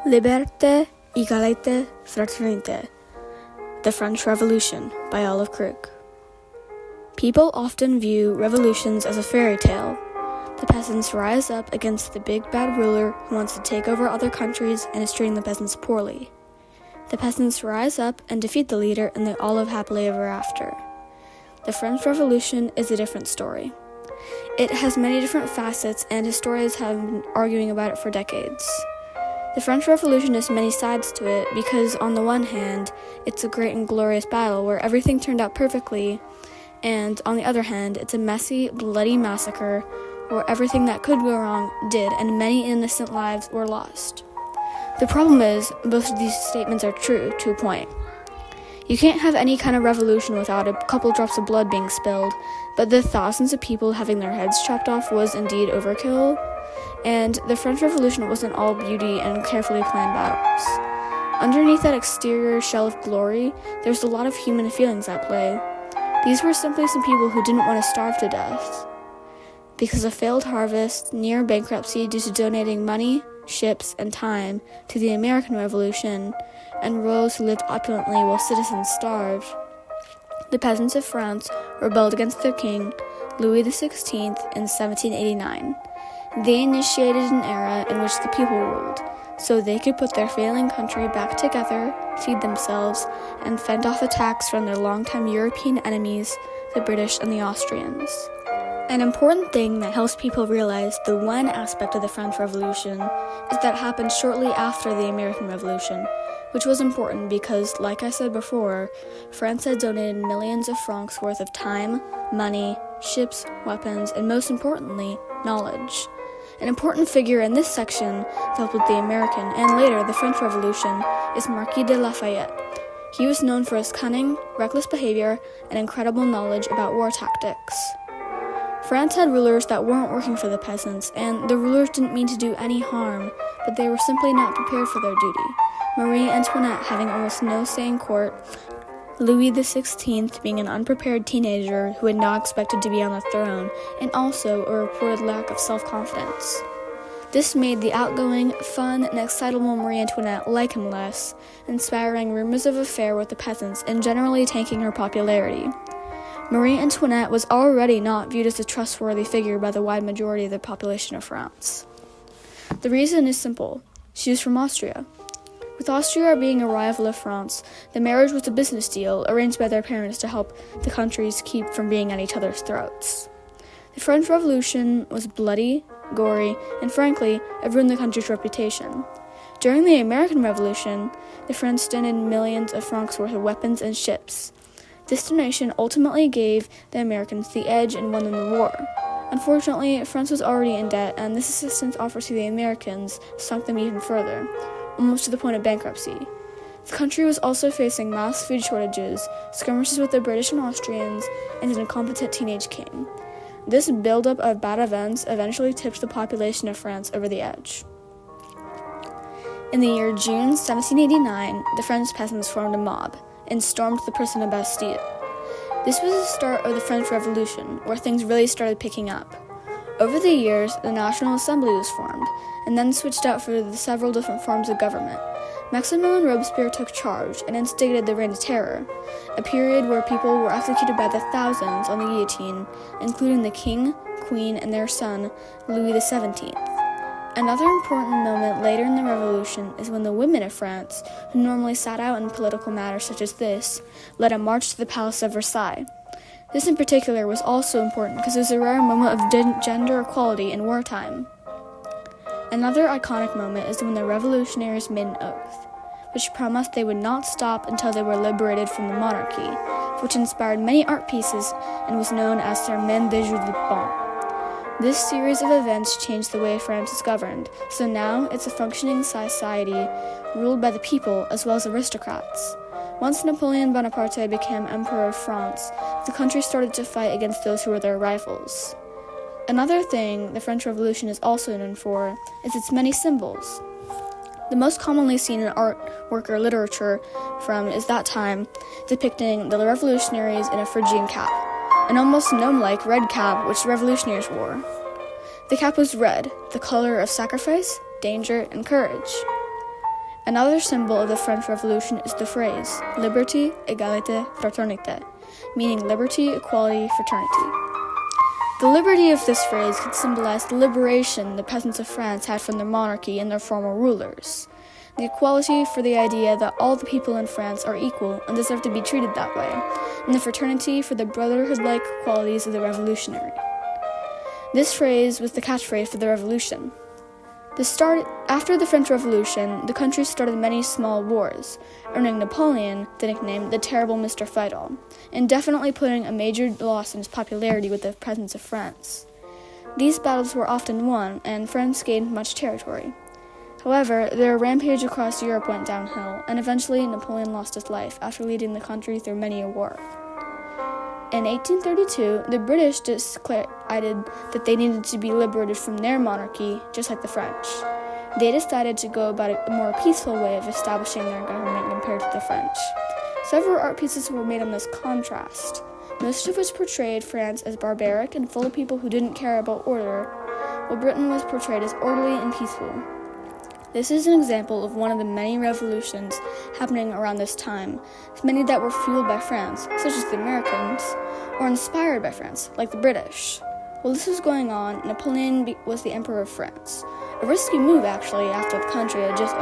Liberte, galite, Fraternite. The French Revolution by Olive Crook. People often view revolutions as a fairy tale. The peasants rise up against the big bad ruler who wants to take over other countries and is treating the peasants poorly. The peasants rise up and defeat the leader and they all live happily ever after. The French Revolution is a different story. It has many different facets and historians have been arguing about it for decades. The French Revolution has many sides to it because, on the one hand, it's a great and glorious battle where everything turned out perfectly, and on the other hand, it's a messy, bloody massacre where everything that could go wrong did, and many innocent lives were lost. The problem is, both of these statements are true to a point. You can't have any kind of revolution without a couple drops of blood being spilled, but the thousands of people having their heads chopped off was indeed overkill. And the French Revolution wasn't all beauty and carefully planned battles. Underneath that exterior shell of glory, there's a lot of human feelings at play. These were simply some people who didn't want to starve to death. Because of failed harvest, near bankruptcy due to donating money, ships, and time to the American Revolution, and royals who lived opulently while citizens starved, the peasants of France rebelled against their king, Louis XVI, in 1789. They initiated an era in which the people ruled, so they could put their failing country back together, feed themselves, and fend off attacks from their longtime European enemies, the British and the Austrians. An important thing that helps people realize the one aspect of the French Revolution is that it happened shortly after the American Revolution, which was important because, like I said before, France had donated millions of francs worth of time, money, ships, weapons, and most importantly, knowledge. An important figure in this section to help with the American and later the French Revolution is Marquis de Lafayette. He was known for his cunning, reckless behavior, and incredible knowledge about war tactics. France had rulers that weren't working for the peasants, and the rulers didn't mean to do any harm, but they were simply not prepared for their duty. Marie Antoinette having almost no say in court, Louis XVI being an unprepared teenager who had not expected to be on the throne, and also a reported lack of self-confidence. This made the outgoing, fun, and excitable Marie Antoinette like him less, inspiring rumors of affair with the peasants and generally tanking her popularity. Marie Antoinette was already not viewed as a trustworthy figure by the wide majority of the population of France. The reason is simple. She was from Austria. With Austria being a rival of France, the marriage was a business deal arranged by their parents to help the countries keep from being at each other's throats. The French Revolution was bloody, gory, and frankly, it ruined the country's reputation. During the American Revolution, the French donated millions of francs worth of weapons and ships. This donation ultimately gave the Americans the edge and won them the war. Unfortunately, France was already in debt, and this assistance offered to the Americans sunk them even further, almost to the point of bankruptcy. The country was also facing mass food shortages, skirmishes with the British and Austrians, and an incompetent teenage king. This buildup of bad events eventually tipped the population of France over the edge. In the year June 1789, the French peasants formed a mob and stormed the prison of Bastille. This was the start of the French Revolution, where things really started picking up. Over the years, the National Assembly was formed, and then switched out for the several different forms of government. Maximilien Robespierre took charge and instigated the Reign of Terror, a period where people were executed by the thousands on the guillotine, including the king, queen, and their son, Louis XVII. Another important moment later in the Revolution is when the women of France, who normally sat out in political matters such as this, led a march to the Palace of Versailles. This in particular was also important because it was a rare moment of gender equality in wartime. Another iconic moment is when the revolutionaries made an oath, which promised they would not stop until they were liberated from the monarchy, which inspired many art pieces and was known as Serment de Jour de Bon. This series of events changed the way France is governed, so now it's a functioning society ruled by the people as well as aristocrats. Once Napoleon Bonaparte became Emperor of France, the country started to fight against those who were their rivals. Another thing the French Revolution is also known for is its many symbols. The most commonly seen in artwork or literature from is that time, depicting the revolutionaries in a Phrygian cap, an almost gnome-like red cap which the revolutionaries wore. The cap was red, the color of sacrifice, danger, and courage. Another symbol of the French Revolution is the phrase Liberte, galite, Fraternite, meaning liberty, equality, fraternity. The liberty of this phrase could symbolize the liberation the peasants of France had from their monarchy and their former rulers. The equality for the idea that all the people in France are equal and deserve to be treated that way, and the fraternity for the brotherhood-like qualities of the revolutionary. This phrase was the catchphrase for the revolution. After the French Revolution, the country started many small wars, earning Napoleon the nickname the Terrible Mr. Fight-All, and definitely putting a major loss in his popularity with the peasants of France. These battles were often won, and France gained much territory. However, their rampage across Europe went downhill, and eventually Napoleon lost his life after leading the country through many a war. In 1832, the British decided that they needed to be liberated from their monarchy, just like the French. They decided to go about a more peaceful way of establishing their government compared to the French. Several art pieces were made on this contrast, most of which portrayed France as barbaric and full of people who didn't care about order, while Britain was portrayed as orderly and peaceful. This is an example of one of the many revolutions happening around this time, many that were fueled by France, such as the Americans, or inspired by France, like the British. While this was going on, Napoleon was the Emperor of France. A risky move, actually, after the country had just